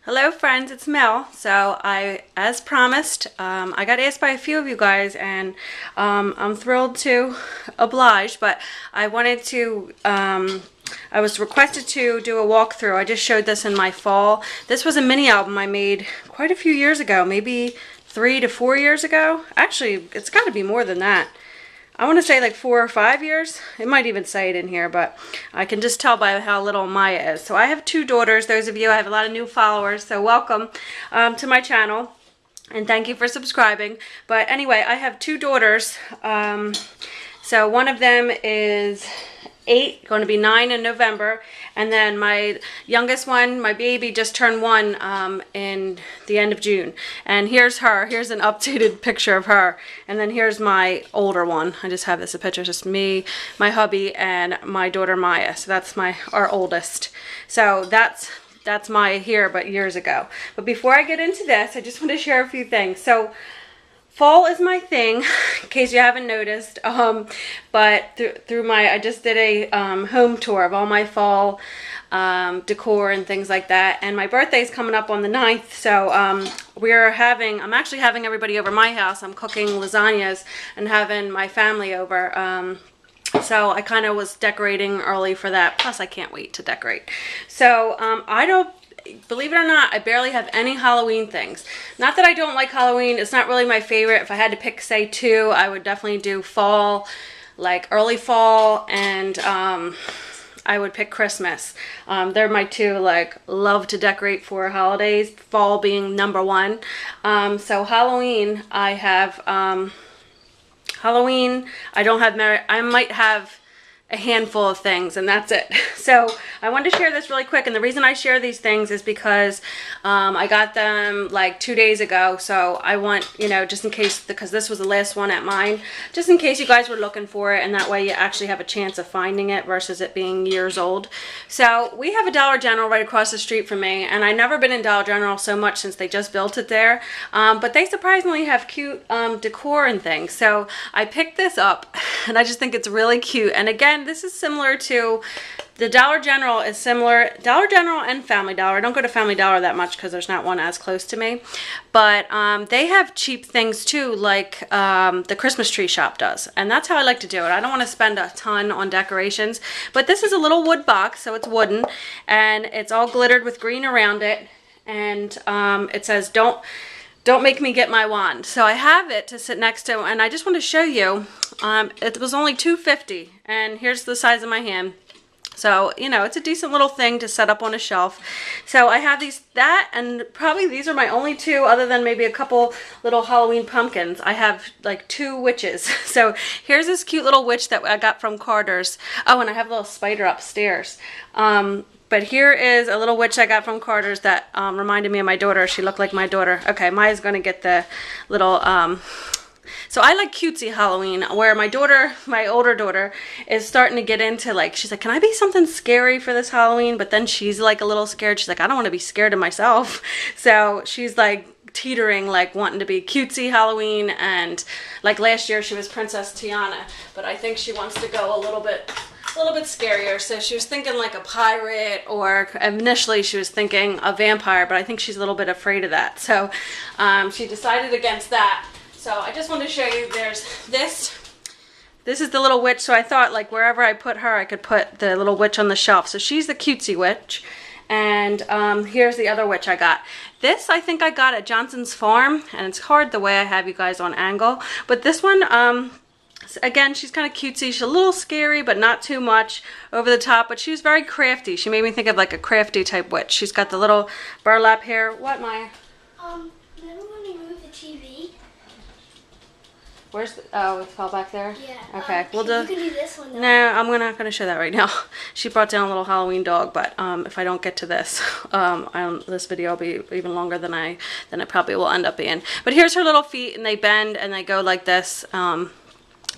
Hello friends, it's Mel. So as promised, I got asked by a few of you guys and I'm thrilled to oblige, but I wanted to, I was requested to do a walkthrough. I just showed this in my fall. This was a mini album I made quite a few years ago, maybe 3 to 4 years ago. Actually, it's got to be more than that. I want to say like 4 or 5 years. It might even say it in here, but I can just tell by how little Maya is. So I have 2 daughters. Those of you, I have a lot of new followers, so welcome to my channel. And thank you for subscribing. But anyway, I have 2 daughters. So one of them is 8, going to be 9 in November. And then my youngest one, my baby, just turned 1 in the end of June. And here's her. Here's an updated picture of her. And then here's my older one. I just have this a picture. It's just me, my hubby, and my daughter Maya. So that's our oldest. So that's Maya here, but years ago. But before I get into this, I just want to share a few things. So fall is my thing, in case you haven't noticed, but I just did a home tour of all my fall decor and things like that, and my birthday is coming up on the 9th, so I'm actually having everybody over my house. I'm cooking lasagnas and having my family over, so I kind of was decorating early for that, plus I can't wait to decorate. So believe it or not, I barely have any Halloween things. Not that I don't like Halloween, it's not really my favorite. If I had to pick, say, 2, I would definitely do fall, like early fall, and I would pick Christmas. They're my 2, like, love to decorate for holidays, fall being number 1. So Halloween, I have, I don't have, I might have a handful of things, and that's it. So I wanted to share this really quick, and the reason I share these things is because I got them like 2 days ago, so I want, just in case, because this was the last one at mine, just in case you guys were looking for it, and that way you actually have a chance of finding it versus it being years old. So we have a Dollar General right across the street from me, and I've never been in Dollar General so much since they just built it there, but they surprisingly have cute decor and things. So I picked this up, and I just think it's really cute. And again, this is similar to the Dollar General. Is similar, Dollar General and Family Dollar. I don't go to Family Dollar that much because there's not one as close to me, but they have cheap things too, like the Christmas tree shop does, and that's how I like to do it. I don't want to spend a ton on decorations, but this is a little wood box, so it's wooden, and it's all glittered with green around it, and it says don't make me get my wand. So I have it to sit next to, and I just want to show you, it was only $2.50, and here's the size of my hand. So, it's a decent little thing to set up on a shelf. So I have and probably these are my only 2, other than maybe a couple little Halloween pumpkins. I have like 2 witches. So here's this cute little witch that I got from Carter's. Oh, and I have a little spider upstairs. But here is a little witch I got from Carter's that reminded me of my daughter. She looked like my daughter. Okay, Maya's going to get the little... So I like cutesy Halloween, where my older daughter, is starting to get into, like, she's like, can I be something scary for this Halloween? But then she's like a little scared. She's like, I don't want to be scared of myself. So she's like teetering, like wanting to be cutesy Halloween. And like last year she was Princess Tiana, but I think she wants to go a little bit scarier. So she was thinking like a pirate, or initially she was thinking a vampire, but I think she's a little bit afraid of that. So she decided against that. So I just wanted to show you, there's this is the little witch. So I thought, like, wherever I put her, I could put the little witch on the shelf. So she's the cutesy witch. And here's the other witch I got. This I think I got at Johnson's Farm, and it's hard the way I have you guys on angle. But this one, again, she's kind of cutesy. She's a little scary, but not too much over the top. But she was very crafty. She made me think of like a crafty type witch. She's got the little burlap hair. What, Maya? I don't want to move the TV. Where's oh, it fell back there? Yeah. Okay, we'll do... You can do this one, though. No, I'm not going to show that right now. She brought down a little Halloween dog, but if I don't get to this, this video will be even longer than it probably will end up being. But here's her little feet, and they bend, and they go like this.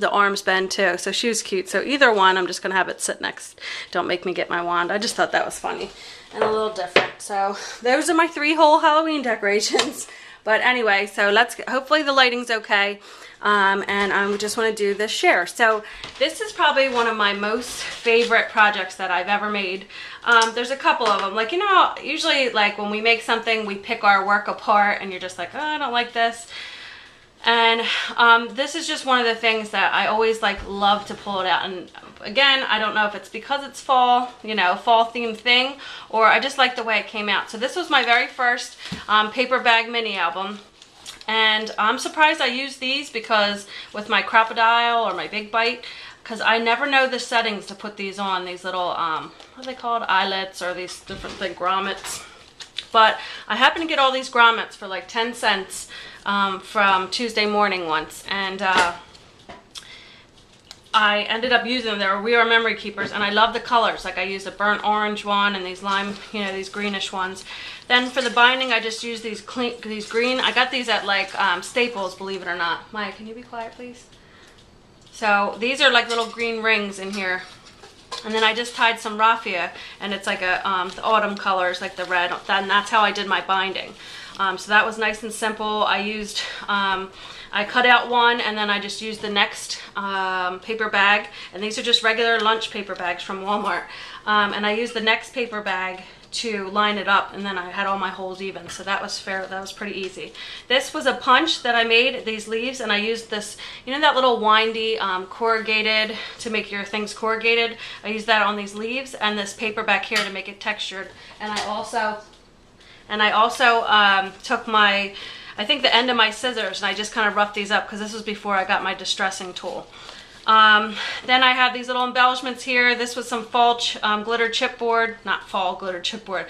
the arms bend too. So she was cute. So either one, I'm just going to have it sit next. Don't make me get my wand. I just thought that was funny and a little different. So those are my 3 whole Halloween decorations. But anyway, so hopefully the lighting's okay. And I just want to do this share. So this is probably one of my most favorite projects that I've ever made. There's a couple of them. Like, you know, usually like when we make something, we pick our work apart and you're just like, oh, I don't like this. And this is just one of the things that I always like love to pull it out. And again, I don't know if it's because it's fall, you know, fall themed thing, or I just like the way it came out. So this was my very first paper bag mini album. And I'm surprised I used these because with my crocodile or my big bite, because I never know the settings to put these on, these little, what are they called, eyelets, or these different thing, grommets. But I happened to get all these grommets for like 10 cents from Tuesday Morning once, and I ended up using them. They were We Are Memory Keepers, and I love the colors. Like I used a burnt orange one and these lime, you know, these greenish ones. Then for the binding, I just used these green. I got these at like Staples, believe it or not. Maya, can you be quiet, please? So these are like little green rings in here. And then I just tied some raffia, and it's like a the autumn colors, like the red, and that's how I did my binding. So that was nice and simple. I used, I cut out one, and then I just used the next paper bag, and these are just regular lunch paper bags from Walmart. And I used the next paper bag to line it up, and then I had all my holes even, so that was fair. That was pretty easy. This was a punch that I made, these leaves, and I used this, you know, that little windy corrugated to make your things corrugated. I used that on these leaves, and this paper back here to make it textured. And I also took my, I think the end of my scissors, and I just kind of roughed these up because this was before I got my distressing tool. Then I have these little embellishments here. This was some fall glitter chipboard, not fall glitter chipboard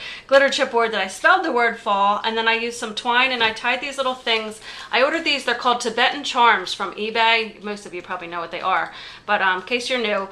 that I spelled the word fall, and then I used some twine and I tied these little things. I ordered these, they're called Tibetan charms from eBay. Most of you probably know what they are, but in case you're new,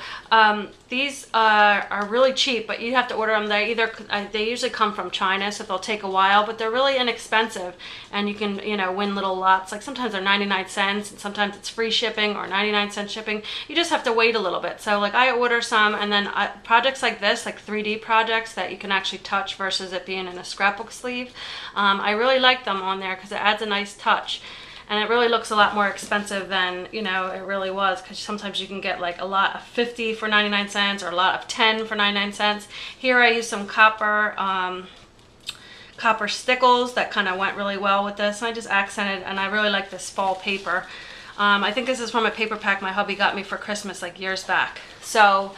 these are really cheap, but you have to order them. They usually come from China, so they'll take a while, but they're really inexpensive, and you can, you know, win little lots. Like sometimes they're 99 cents, and sometimes it's free shipping or 99-cent shipping. You just have to wait a little bit. So like I order some, and then projects like this, like 3D projects that you can actually touch versus it being in a scrapbook sleeve, I really like them on there because it adds a nice touch. And it really looks a lot more expensive than, you know, it really was, because sometimes you can get like a lot of 50 for 99 cents or a lot of 10 for 99 cents. Here I used some copper stickles that kind of went really well with this. And I just accented, and I really like this fall paper. I think this is from a paper pack my hubby got me for Christmas like years back. So,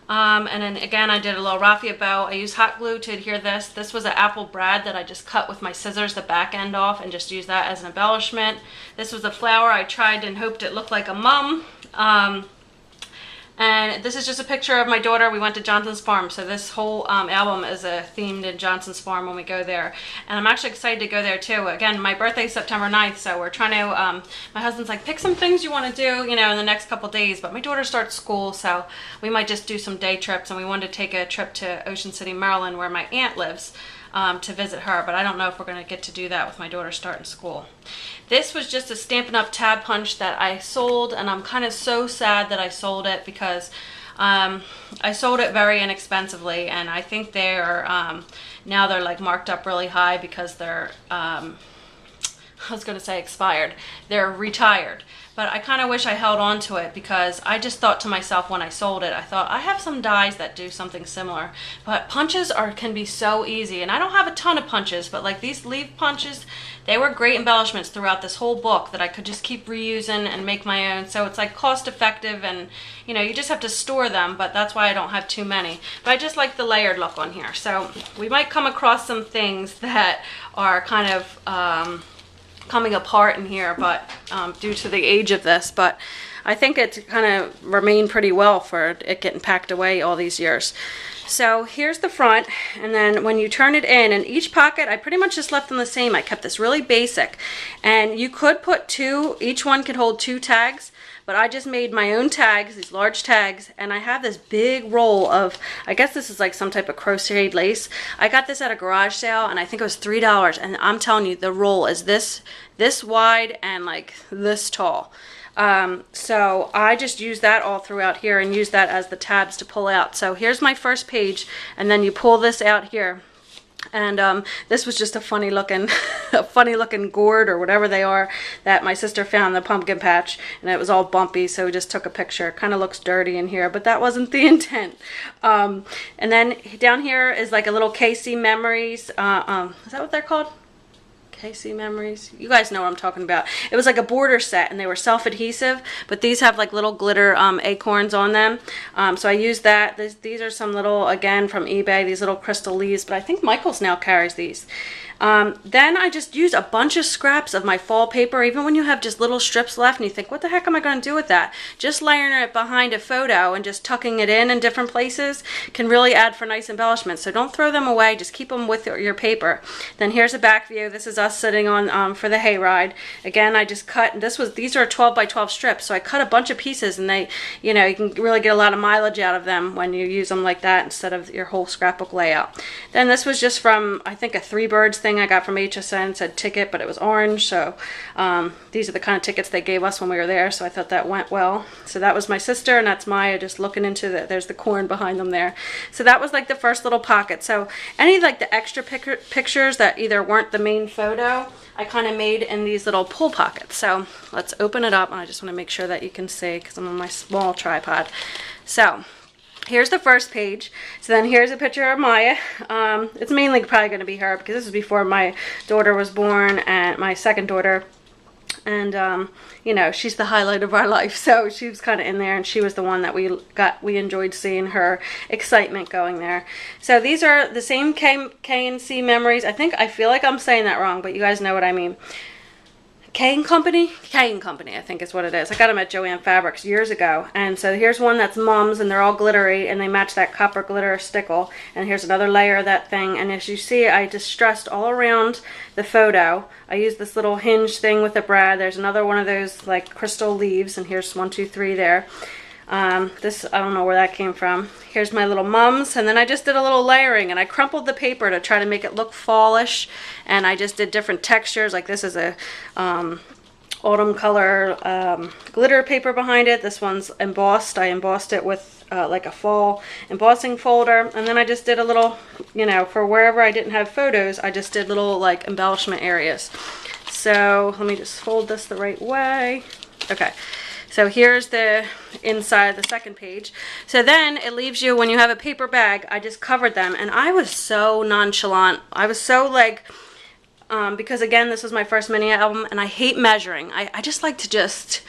and then again, I did a little raffia bow. I used hot glue to adhere this. This was an apple brad that I just cut with my scissors the back end off and just used that as an embellishment. This was a flower I tried and hoped it looked like a mum. And this is just a picture of my daughter. We went to Johnson's Farm, so this whole album is themed in Johnson's Farm when we go there. And I'm actually excited to go there too. Again, my birthday is September 9th, so we're trying to, my husband's like, pick some things you want to do, you know, in the next couple days. But my daughter starts school, so we might just do some day trips, and we wanted to take a trip to Ocean City, Maryland, where my aunt lives. To visit her, but I don't know if we're going to get to do that with my daughter starting school. This was just a Stampin' Up! Tab punch that I sold, and I'm kind of so sad that I sold it because I sold it very inexpensively, and I think they're now they're like marked up really high because they're I was going to say expired. They're retired. But I kind of wish I held on to it because I just thought to myself when I sold it, I thought, I have some dies that do something similar. But punches can be so easy. And I don't have a ton of punches, but like these leaf punches, they were great embellishments throughout this whole book that I could just keep reusing and make my own. So it's like cost effective, and you know, you just have to store them, but that's why I don't have too many. But I just like the layered look on here. So we might come across some things that are kind of coming apart in here, but due to the age of this, but I think it's kind of remained pretty well for it getting packed away all these years. So here's the front, and then when you turn it in each pocket, I pretty much just left them the same. I kept this really basic, and you could put two, each one could hold 2 tags, but I just made my own tags, these large tags, and I have this big roll of, I guess this is like some type of crocheted lace. I got this at a garage sale, and I think it was $3, and I'm telling you, the roll is this wide and like this tall. So I just use that all throughout here and use that as the tabs to pull out. So here's my first page, and then you pull this out here. And this was just a funny looking gourd or whatever they are that my sister found in the pumpkin patch, and it was all bumpy, so we just took a picture. It kind of looks dirty in here, but that wasn't the intent. And then down here is like a little KC Memories. Is that what they're called? KC Memories. You guys know what I'm talking about. It was like a border set, and they were self-adhesive, but these have like little glitter acorns on them. So I used that. These are some little, again, from eBay, these little crystal leaves, but I think Michaels now carries these. Then I just used a bunch of scraps of my fall paper, even when you have just little strips left and you think, what the heck am I going to do with that? Just layering it behind a photo and just tucking it in different places can really add for nice embellishments. So don't throw them away, just keep them with your paper. Then here's a back view. This is us sitting on for the hayride. Again, I just cut, and these are 12 by 12 strips, so I cut a bunch of pieces, and they, you know, you can really get a lot of mileage out of them when you use them like that instead of your whole scrapbook layout. Then this was just from, I think, a Three Birds thing I got from HSN. It said ticket, but it was orange, so these are the kind of tickets they gave us when we were there, so I thought that went well. So that was my sister, and that's Maya just looking into there's the corn behind them there. So that was like the first little pocket. So any like the extra pictures that either weren't the main photo, I kind of made in these little pull pockets. So let's open it up, and I just want to make sure that you can see because I'm on my small tripod. So here's the first page. So then here's a picture of Maya. It's mainly probably going to be her because this is before my daughter was born, and my second daughter. And you know, she's the highlight of our life, so she was kind of in there, and she was the one that we enjoyed seeing her excitement going there. So these are the same K&C Memories. I feel like I'm saying that wrong, but you guys know what I mean. Kane Company, I think is what it is. I got them at Joann Fabrics years ago. And so here's one that's Mom's, and they're all glittery, and they match that copper glitter stickle. And here's another layer of that thing. And as you see, I distressed all around the photo. I used this little hinge thing with the brad. There's another one of those like crystal leaves, and here's 1, 2, 3 there. This, I don't know where that came from. Here's my little mums, and then I just did a little layering, and I crumpled the paper to try to make it look fallish, and I just did different textures. Like this is a autumn color glitter paper behind it. This one's embossed. I embossed it with like a fall embossing folder, and then I just did a little, you know, for wherever I didn't have photos, I just did little like embellishment areas. So let me just fold this the right way. Okay. So here's the inside, the second page. So then it leaves you, when you have a paper bag, I just covered them, and I was so nonchalant. I was so like, because again, this was my first mini album, and I hate measuring. I just like to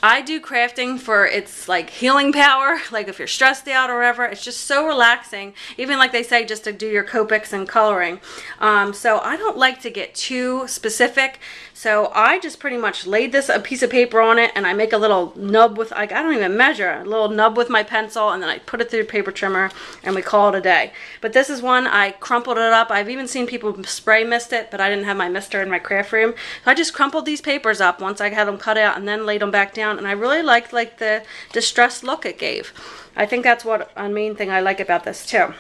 I do crafting for its like healing power, like if you're stressed out or whatever, it's just so relaxing. Even like they say, just to do your Copics and coloring. So I don't like to get too specific. So I just pretty much laid a piece of paper on it, and I make a little nub with, like, I don't even measure, a little nub with my pencil, and then I put it through the paper trimmer, and we call it a day. But this is one, I crumpled it up. I've even seen people spray mist it, but I didn't have my mister in my craft room. So I just crumpled these papers up once I had them cut out, and then laid them back down, and I really liked like the distressed look it gave. I think that's what a main thing I like about this too.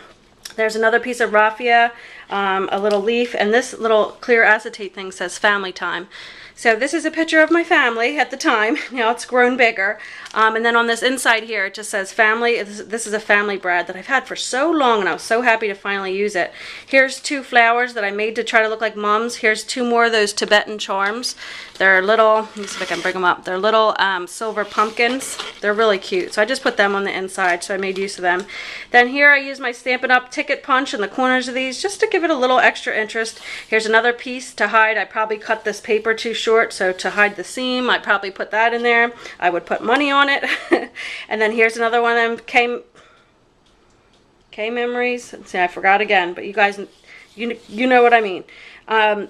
There's another piece of raffia, a little leaf, and this little clear acetate thing says family time. So this is a picture of my family at the time. Now it's grown bigger. And then on this inside here, it just says family. This is a family brad that I've had for so long, and I was so happy to finally use it. Here's 2 flowers that I made to try to look like Mom's. Here's 2 more of those Tibetan charms. They're little, let me see if I can bring them up. They're little silver pumpkins. They're really cute. So I just put them on the inside, so I made use of them. Then here I use my Stampin' Up! Ticket punch in the corners of these just to give it a little extra interest. Here's another piece to hide. I probably cut this paper too short, so to hide the seam, I probably put that in there. I would put money on it. And then here's another one of them K Memories. See, I forgot again, but you guys, you know what I mean.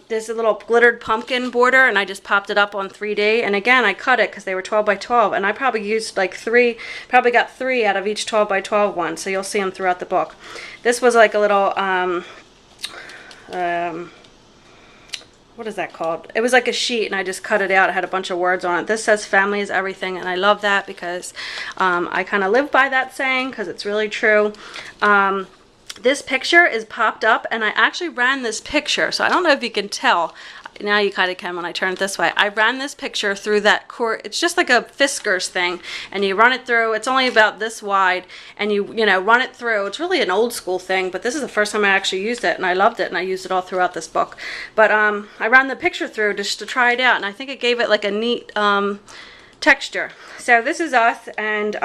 There's a little glittered pumpkin border, and I just popped it up on 3D. And again, I cut it because they were 12 by 12, and I probably used like probably got 3 out of each 12 by 12 one, so you'll see them throughout the book. This was like a little, what is that called? It was like a sheet, and I just cut it out. It had a bunch of words on it. This says family is everything, and I love that because I kind of live by that saying because it's really true. This picture is popped up, and I actually ran this picture, so I don't know if you can tell. now you kind of can when I turn it this way. I ran this picture through that cord. It's just like a Fiskars thing, and you run it through. It's only about this wide, and you know, run it through. It's really an old school thing, but this is the first time I actually used it, and I loved it, and I used it all throughout this book. But I ran the picture through just to try it out, and I think it gave it like a neat texture. So this is us, and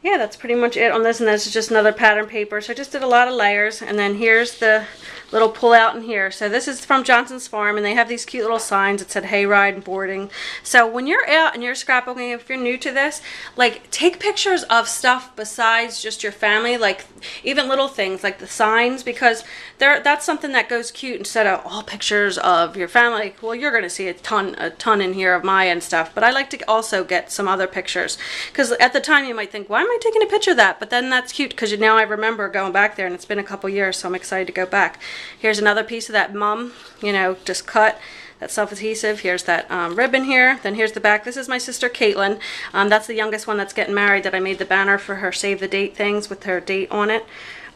yeah, that's pretty much it on this, and this is just another pattern paper. So I just did a lot of layers, and then here's the little pull out in here. So this is from Johnson's Farm, and they have these cute little signs that said hayride and boarding. So when you're out and you're scrapbooking, if you're new to this, like, take pictures of stuff besides just your family, like even little things like the signs, because that's something that goes cute instead of all pictures of your family. Well, you're going to see a ton in here of my and stuff, but I like to also get some other pictures, because at the time you might think, why am I taking a picture of that? But then that's cute because now I remember going back there, and it's been a couple years, so I'm excited to go back. Here's another piece of that mum, you know, just cut. That self-adhesive. Here's that ribbon here. Then here's the back. This is my sister Caitlin. That's the youngest one that's getting married, that I made the banner for her save the date things with her date on it.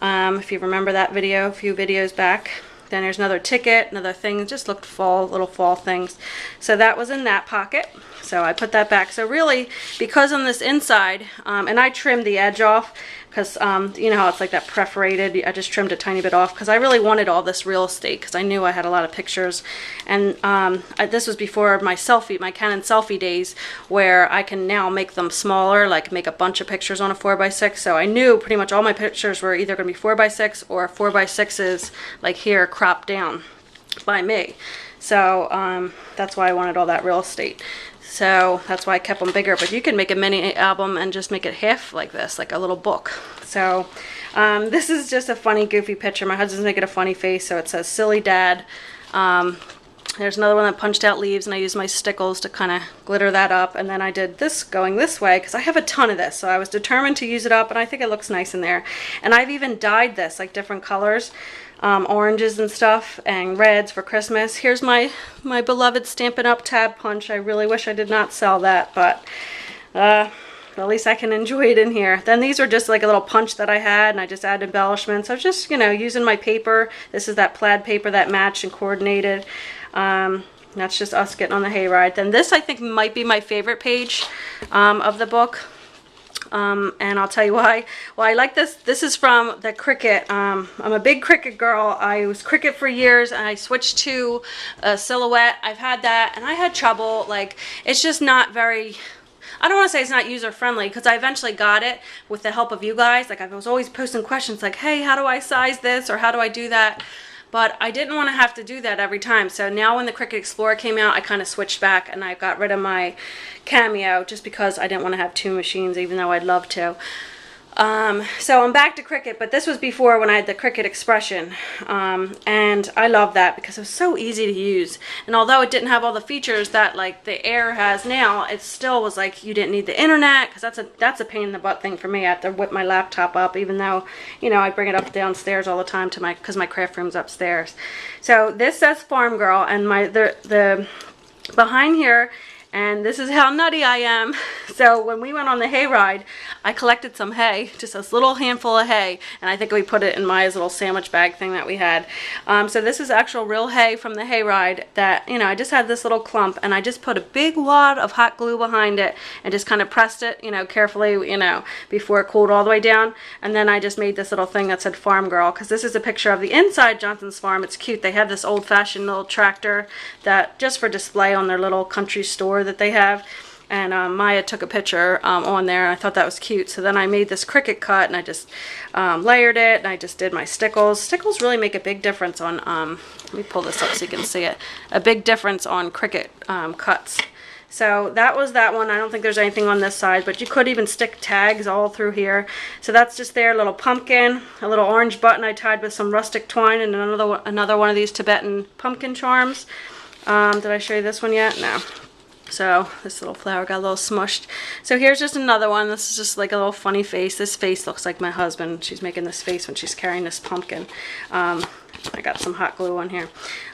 If you remember that video a few videos back. Then there's another ticket, another thing. It just looked fall, little fall things. So that was in that pocket. So I put that back. So really, because on this inside, and I trimmed the edge off, because you know how it's like that perforated. I just trimmed a tiny bit off because I really wanted all this real estate, because I knew I had a lot of pictures. And this was before my Canon selfie days, where I can now make them smaller, like make a bunch of pictures on a 4x6. So I knew pretty much all my pictures were either going to be 4x6 or 4x6s, like here, cropped down by me. So that's why I wanted all that real estate. So that's why I kept them bigger. But you can make a mini album and just make it half like this, like a little book. So this is just a funny, goofy picture. My husband's making a funny face, so it says "Silly Dad." There's another one that punched out leaves, and I used my stickles to kind of glitter that up. And then I did this going this way, because I have a ton of this. So I was determined to use it up, and I think it looks nice in there. And I've even dyed this, like different colors. Oranges and stuff, and reds for Christmas. Here's my beloved Stampin' Up! Tab punch. I really wish I did not sell that, but at least I can enjoy it in here. Then these are just like a little punch that I had, and I just added embellishments. I was just, you know, using my paper. This is that plaid paper that matched and coordinated. That's just us getting on the hayride. Then this, I think, might be my favorite page of the book. And I'll tell you why. Well, I like this. This is from the Cricut. I'm a big Cricut girl. I was Cricut for years, and I switched to a Silhouette. I've had that, and I had trouble. Like, it's just not very... I don't want to say it's not user-friendly, because I eventually got it with the help of you guys. Like, I was always posting questions like, hey, how do I size this, or how do I do that? But I didn't want to have to do that every time. So now when the Cricut Explorer came out, I kind of switched back, and I got rid of my Cameo just because I didn't want to have two machines, even though I'd love to. So I'm back to Cricut, but this was before when I had the Cricut Expression, and I love that because it was so easy to use. And although it didn't have all the features that like the Air has now, it still was like you didn't need the internet, because that's a pain in the butt thing for me. I have to whip my laptop up, even though, you know, I bring it up downstairs all the time to because my craft room's upstairs. So this says Farm Girl, and the behind here. And this is how nutty I am. So when we went on the hayride, I collected some hay, just this little handful of hay, and I think we put it in Maya's little sandwich bag thing that we had. So this is actual real hay from the hayride that, you know, I just had this little clump, and I just put a big wad of hot glue behind it and just kind of pressed it, you know, carefully, you know, before it cooled all the way down. And then I just made this little thing that said Farm Girl, because this is a picture of the inside Johnson's Farm. It's cute. They have this old-fashioned little tractor that just for display on their little country store that they have, and Maya took a picture on there, and I thought that was cute. So then I made this Cricut cut, and I just layered it, and I just did my stickles. Stickles really make a big difference on let me pull this up so you can see it, a big difference on Cricut cuts. So that was that one. I don't think there's anything on this side, but you could even stick tags all through here. So that's just there, a little pumpkin, a little orange button I tied with some rustic twine, and another one of these Tibetan pumpkin charms. Did I show you this one yet? No. So this little flower got a little smushed. So here's just another one. This is just like a little funny face. This face looks like my husband. She's making this face when she's carrying this pumpkin. I got some hot glue on here.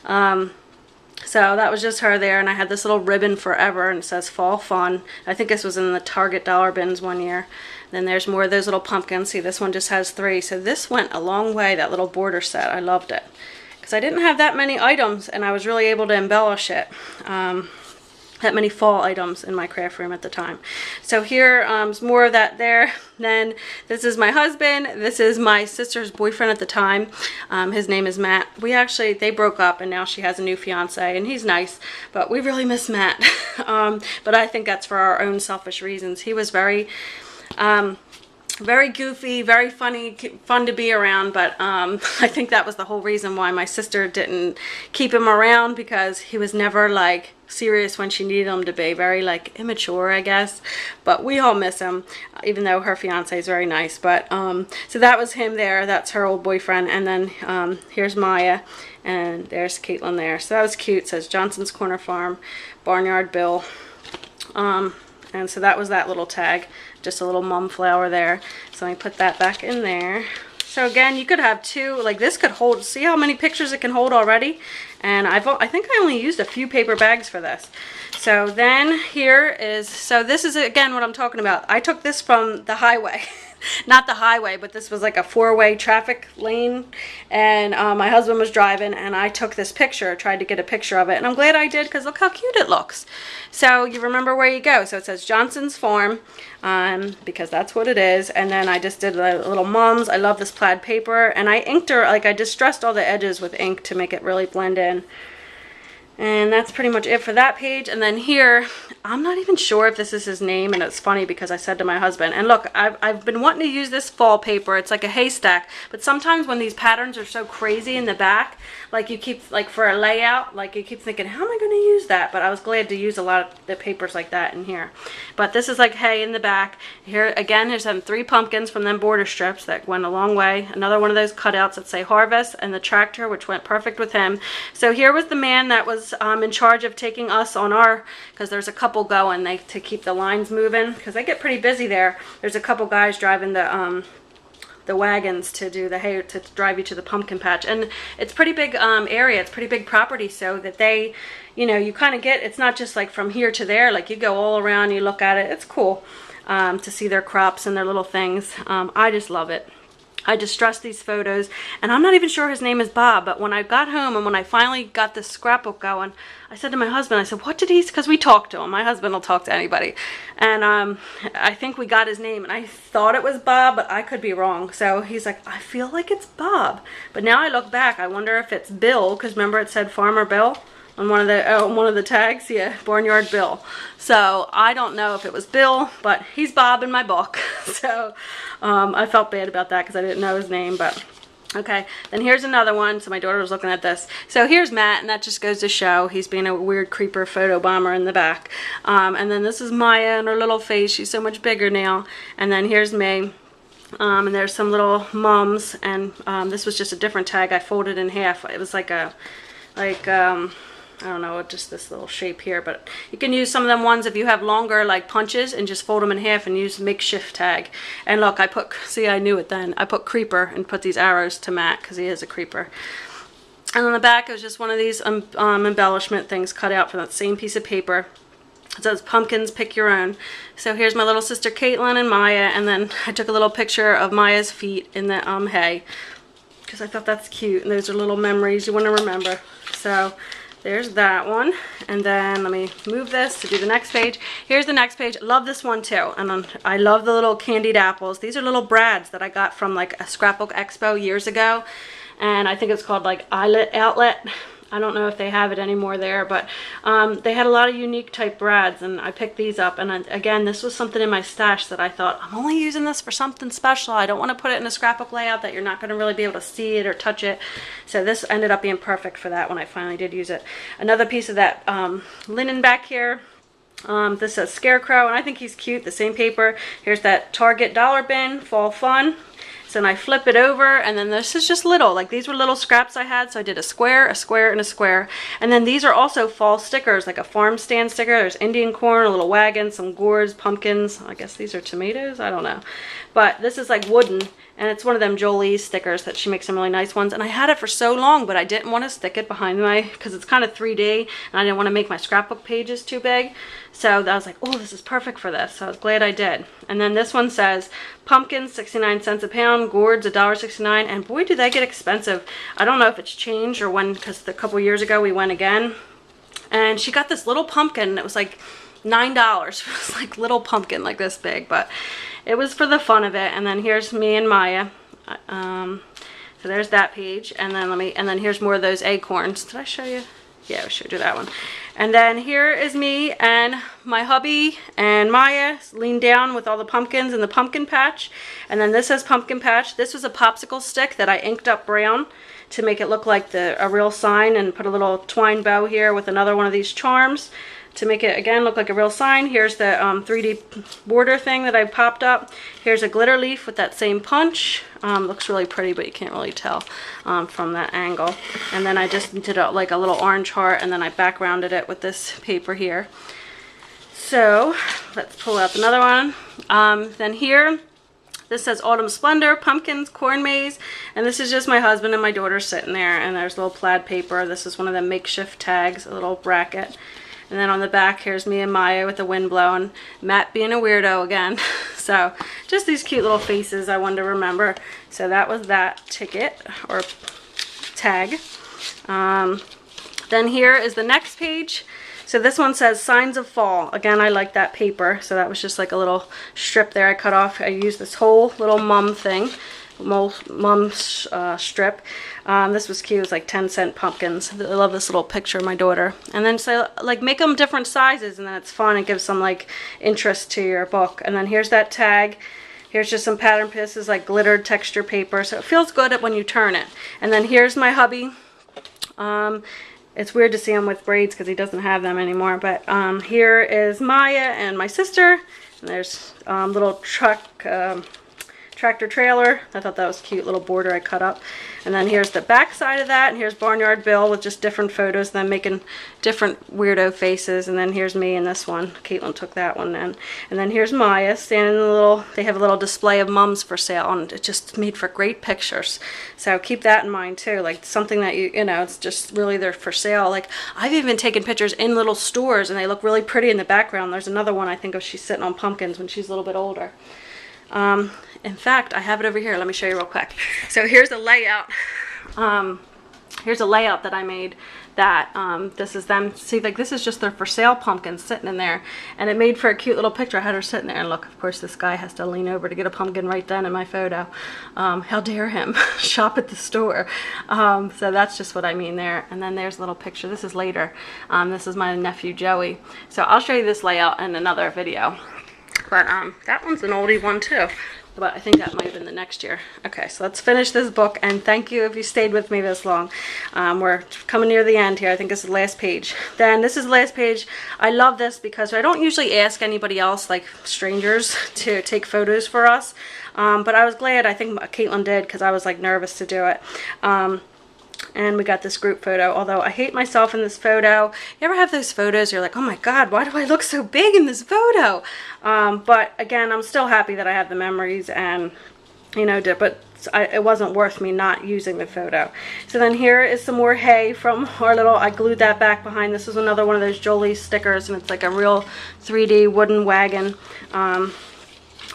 So that was just her there, and I had this little ribbon forever, and it says Fall Fun. I think this was in the Target dollar bins one year. Then there's more of those little pumpkins. See, this one just has 3. So this went a long way, that little border set. I loved it. because I didn't have that many items, and I was really able to embellish it. That many fall items in my craft room at the time. So here is more of that there. Then this is my husband. This is my sister's boyfriend at the time. His name is Matt. They broke up, and now she has a new fiance, and he's nice, but we really miss Matt. But I think that's for our own selfish reasons. He was very goofy, very funny, fun to be around, but I think that was the whole reason why my sister didn't keep him around, because he was never like serious when she needed him to be. Very like immature, I guess, but we all miss him, even though her fiance is very nice. But so that was him there. That's her old boyfriend. And then here's Maya, and there's Caitlin there. So that was cute. It says Johnson's Corner Farm, Barnyard Bill. And so that was that little tag, just a little mum flower there. So I put that back in there. So again, you could have two, like this could hold, see how many pictures it can hold already? And I think I only used a few paper bags for this. So then here is, so this is again what I'm talking about. I took this from the highway. Not the highway, but this was like a 4-way traffic lane, and my husband was driving, and I took this picture, tried to get a picture of it, and I'm glad I did, because look how cute it looks. So you remember where you go. So it says Johnson's Farm, because that's what it is. And then I just did the little mums. I love this plaid paper, and I inked her, like I distressed all the edges with ink to make it really blend in. And that's pretty much it for that page. And then here, I'm not even sure if this is his name, and it's funny because I said to my husband, and look, I've been wanting to use this fall paper. It's like a haystack, but sometimes when these patterns are so crazy in the back, like you keep, like for a layout, like you keep thinking, how am I going to use that? But I was glad to use a lot of the papers like that in here. But this is like hay in the back. Here again, here's some 3 pumpkins from them border strips that went a long way. Another one of those cutouts that say Harvest, and the tractor, which went perfect with him. So here was the man that was in charge of taking us on our, because there's a couple going, to keep the lines moving, because they get pretty busy there. There's a couple guys driving the wagons to do the hay, to drive you to the pumpkin patch, and it's pretty big area, it's pretty big property, so that they, you know, you kind of get, it's not just like from here to there, like you go all around, you look at it, it's cool to see their crops and their little things. I just love it. I distressed these photos, and I'm not even sure his name is Bob, but when I got home and when I finally got this scrapbook going, I said to my husband, I said, what did he, because we talked to him, my husband will talk to anybody, and I think we got his name, and I thought it was Bob, but I could be wrong. So he's like, I feel like it's Bob, but now I look back, I wonder if it's Bill, because remember it said Farmer Bill on one of the tags. Yeah, Barnyard Bill. So I don't know if it was Bill, but he's Bob in my book. So I felt bad about that because I didn't know his name, but okay. Then here's another one. So my daughter was looking at this. So here's Matt, and that just goes to show he's being a weird creeper photo bomber in the back. And then this is Maya and her little face. She's so much bigger now. And then here's me. And there's some little mums, and this was just a different tag I folded in half. It was like I don't know, just this little shape here, but you can use some of them ones if you have longer like punches and just fold them in half and use makeshift tag. And look, I put, see, I knew it then, I put creeper and put these arrows to Matt because he is a creeper. And on the back it was just one of these embellishment things cut out from that same piece of paper. It says pumpkins, pick your own. So here's my little sister Caitlin and Maya, and then I took a little picture of Maya's feet in the hay because I thought that's cute, and those are little memories you want to remember. So there's that one, and then let me move this to do the next page. Here's the next page. Love this one too, and I love the little candied apples. These are little brads that I got from like a scrapbook expo years ago, and I think it's called like Outlet. I don't know if they have it anymore there, but they had a lot of unique type brads, and I picked these up. And again, this was something in my stash that I thought, I'm only using this for something special. I don't want to put it in a scrapbook layout that you're not going to really be able to see it or touch it. So this ended up being perfect for that when I finally did use it. Another piece of that linen back here. This says Scarecrow, and I think he's cute. The same paper. Here's that Target dollar bin, Fall Fun. So then I flip it over, and then this is just little, like these were little scraps I had, so I did a square, and a square. And then these are also fall stickers, like a farm stand sticker. There's Indian corn, a little wagon, some gourds, pumpkins. I guess these are tomatoes, I don't know. But this is like wooden, And it's one of them Jolie stickers that she makes some really nice ones. And I had it for so long, but I didn't want to stick it behind my, because it's kind of 3D, and I didn't want to make my scrapbook pages too big. So I was like, oh, this is perfect for this. So I was glad I did. And then this one says, pumpkins, 69 cents a pound, gourds, $1.69. And boy, do they get expensive. I don't know if it's changed or when, because a couple years ago we went again. And she got this little pumpkin, and it was like $9. It was like little pumpkin like this big, but it was for the fun of it. And then here's me and Maya. So there's that page, and then here's more of those acorns. Did I show you? Yeah, I showed you that one. And then here is me and my hubby and Maya leaned down with all the pumpkins in the pumpkin patch. And then this says pumpkin patch. This was a popsicle stick that I inked up brown to make it look like a real sign, and put a little twine bow here with another one of these charms to make it again look like a real sign. Here's the 3D border thing that I popped up. Here's a glitter leaf with that same punch. Looks really pretty, but you can't really tell from that angle. And then I just did like a little orange heart, and then I backgrounded it with this paper here. So let's pull out another one. Then here, this says Autumn Splendor, pumpkins, corn maze, and this is just my husband and my daughter sitting there, and there's a little plaid paper. This is one of the makeshift tags, a little bracket. And then on the back, here's me and Maya with the wind blowing, Matt being a weirdo again. So just these cute little faces I wanted to remember. So that was that ticket, or tag. Then here is the next page. So this one says Signs of Fall. Again, I like that paper. So that was just like a little strip there I cut off. I used this whole little mum thing, mum strip. This was cute. It was like 10-cent pumpkins. I love this little picture of my daughter. And then so like make them different sizes, and then it's fun. It gives some like interest to your book. And then here's that tag. Here's just some pattern pieces, like glittered texture paper. So it feels good when you turn it. And then here's my hubby. It's weird to see him with braids because he doesn't have them anymore. But here is Maya and my sister. And there's little tractor trailer. I thought that was a cute little border I cut up. And then here's the back side of that, and here's Barnyard Bill with just different photos, them making different weirdo faces. And then here's me in this one. Caitlin took that one then. And then here's Maya standing in the little, they have a little display of mums for sale, and it just made for great pictures. So keep that in mind too, like something that you know, it's just really there for sale. Like I've even taken pictures in little stores, and they look really pretty in the background. There's another one I think of, she's sitting on pumpkins when she's a little bit older. In fact, I have it over here. Let me show you real quick. So here's a layout. Here's a layout that I made that this is them. See, like this is just their for sale pumpkins sitting in there, and it made for a cute little picture. I had her sitting there, and look, of course this guy has to lean over to get a pumpkin right then in my photo. How dare him shop at the store. So that's just what I mean there. And then there's a little picture. This is later. This is my nephew Joey. So I'll show you this layout in another video. But that one's an oldie one too. But I think that might have been the next year. Okay, so let's finish this book, and thank you if you stayed with me this long. We're coming near the end here. I think this is the last page. Then this is the last page. I love this because I don't usually ask anybody else, like strangers, to take photos for us. But I was glad. I think Caitlin did, because I was like nervous to do it. And we got this group photo, although I hate myself in this photo. You ever have those photos you're like, oh my god, why do I look so big in this photo? But again, I'm still happy that I have the memories, and you know, but it wasn't worth me not using the photo. So then here is some more hay from our little, I glued that back behind. This is another one of those Jolie stickers, and it's like a real 3D wooden wagon.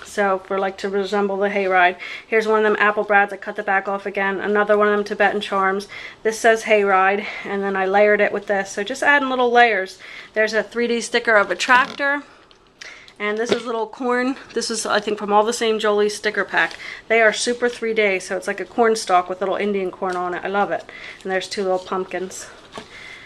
So for like to resemble the hayride. Here's one of them apple brads. I cut the back off again. Another one of them Tibetan charms. This says hayride, and then I layered it with this. So just adding little layers. There's a 3D sticker of a tractor. And this is little corn. This is, I think, from all the same Jolie sticker pack. They are super 3D, so it's like a corn stalk with little Indian corn on it. I love it. And there's two little pumpkins.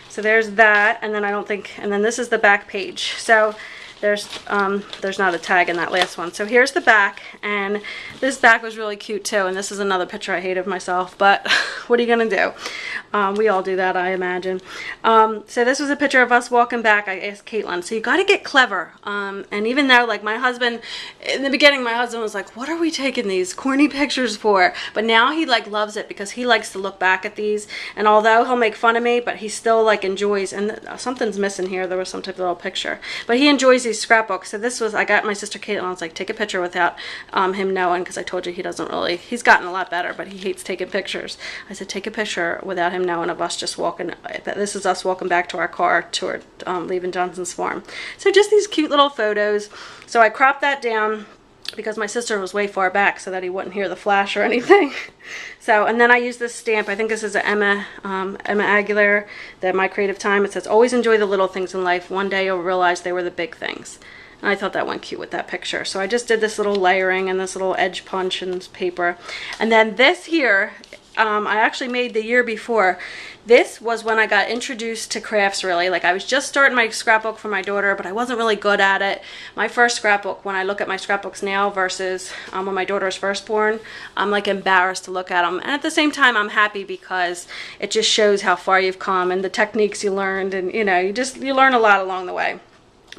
So there's that, and then and then this is the back page. So there's not a tag in that last one. So here's the back, and this back was really cute too, and this is another picture I hate of myself, but what are you gonna do? We all do that, I imagine. So this was a picture of us walking back. I asked Caitlin, so you gotta get clever. And even though, like, my husband, in the beginning, my husband was like, what are we taking these corny pictures for? But now he like loves it because he likes to look back at these, and although he'll make fun of me, but he still like enjoys, and something's missing here. There was some type of little picture, but he enjoys these these scrapbooks. So this was, I got my sister Caitlin, I was like, take a picture without him knowing, because I told you he doesn't really, he's gotten a lot better, but he hates taking pictures. I said, take a picture without him knowing of us just walking. This is us walking back to our car toward leaving Johnson's farm. So just these cute little photos. So I cropped that down because my sister was way far back so that he wouldn't hear the flash or anything. So, and then I used this stamp. I think this is an Emma Aguilar, that My Creative Time. It says, always enjoy the little things in life. One day you'll realize they were the big things. And I thought that went cute with that picture. So I just did this little layering and this little edge punch and paper. And then this here, I actually made the year before. This was when I got introduced to crafts, really. Like, I was just starting my scrapbook for my daughter, but I wasn't really good at it. My first scrapbook, when I look at my scrapbooks now versus when my daughter was first born, I'm like embarrassed to look at them. And at the same time, I'm happy because it just shows how far you've come and the techniques you learned, and you know, you learn a lot along the way.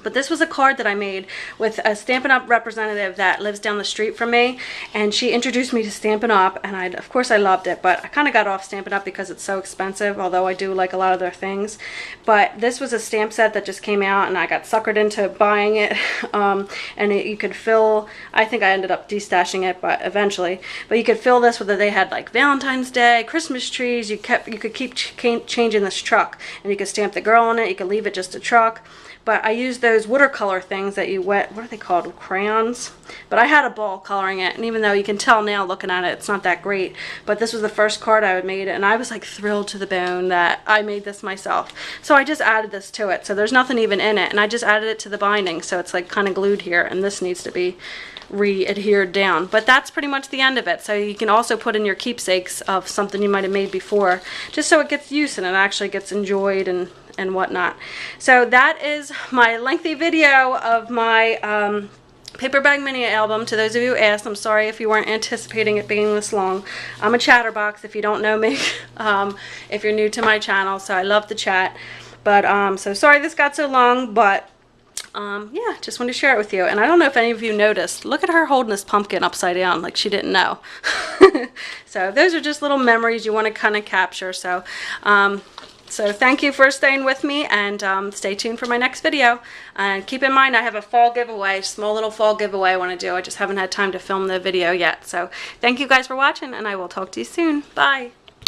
But this was a card that I made with a Stampin' Up! Representative that lives down the street from me, and she introduced me to Stampin' Up! And of course I loved it, but I kind of got off Stampin' Up! Because it's so expensive, although I do like a lot of their things. But this was a stamp set that just came out, and I got suckered into buying it. You could fill, I think I ended up destashing it, but eventually. But you could fill this with, they had like Valentine's Day, Christmas trees. You could keep changing this truck, and you could stamp the girl on it. You could leave it just a truck. But I used those watercolor things that you wet, what are they called, crayons? But I had a ball coloring it, and even though you can tell now looking at it, it's not that great. But this was the first card I had made, and I was like thrilled to the bone that I made this myself. So I just added this to it. So there's nothing even in it, and I just added it to the binding, so it's like kind of glued here, and this needs to be re-adhered down. But that's pretty much the end of it. So you can also put in your keepsakes of something you might have made before, just so it gets use and it actually gets enjoyed and whatnot. So that is my lengthy video of my paper bag mini album. To those of you who asked, I'm sorry if you weren't anticipating it being this long. I'm a chatterbox if you don't know me, if you're new to my channel, so I love to chat. But so sorry this got so long, but yeah, just wanted to share it with you. And I don't know if any of you noticed, look at her holding this pumpkin upside down like she didn't know. So those are just little memories you want to kind of capture. So so thank you for staying with me, and stay tuned for my next video. And keep in mind, I have a fall giveaway, small little fall giveaway I want to do. I just haven't had time to film the video yet. So thank you guys for watching, and I will talk to you soon. Bye.